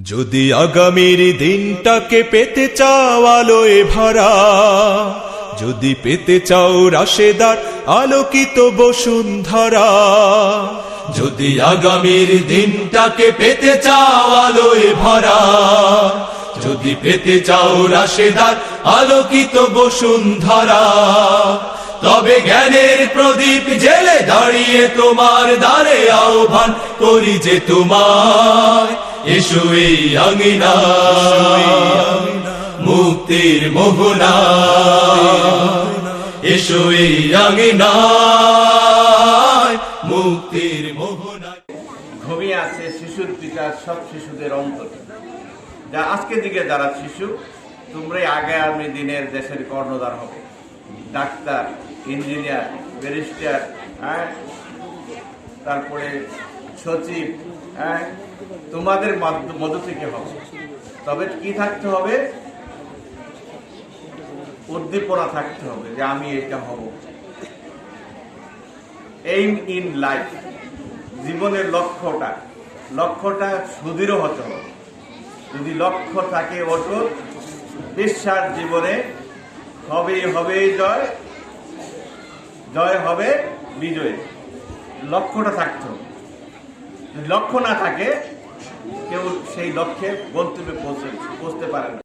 যদি আগামীর দিনটাকে পেতে চাও আলোয় ভরা, যদি পেতে চাও রাশেদার আলোকিত বসুন্ধরা, যদি আগামীর দিনটাকে পেতে চাও আলোয় ভরা, যদি পেতে চাও রাশেদার আলোকিত বসুন্ধরা, তবে জ্ঞানের প্রদীপ জেলে দাঁড়িয়ে তোমার দ্বারে আহ্বান করি যে তোমায়, এসো এই আঙিনায় মুক্তির মোহনায়, এসো এই আঙিনায় মুক্তির মোহনায়। ঘুমিয়ে আছে শিশুর পিতা সব শিশুদের অন্তরে, যা আজকে দিকে যারা শিশু, তোমরাই আগামী দিনের দেশের কর্ণধার হবে। ডাক্তার, ইঞ্জিনিয়ার, ব্যারিস্টার, তারপরে সচিব, তোমাদের মধ্য থেকে হবে। তবে কি থাকতে হবে? উদ্দীপনা থাকতে হবে যে আমি এটা হব। এইম ইন লাইফ, জীবনের লক্ষ্যটা সুদৃঢ় হতে হবে। যদি লক্ষ্য থাকে অটুট, বিশ্বাস জীবনে হবে জয়, জয় হবে বিজয়। লক্ষ্যটা থাকতে হবে। যদি লক্ষ্য না থাকে, কেউ সেই লক্ষ্যে গন্তব্যে পৌঁছতে পারে না।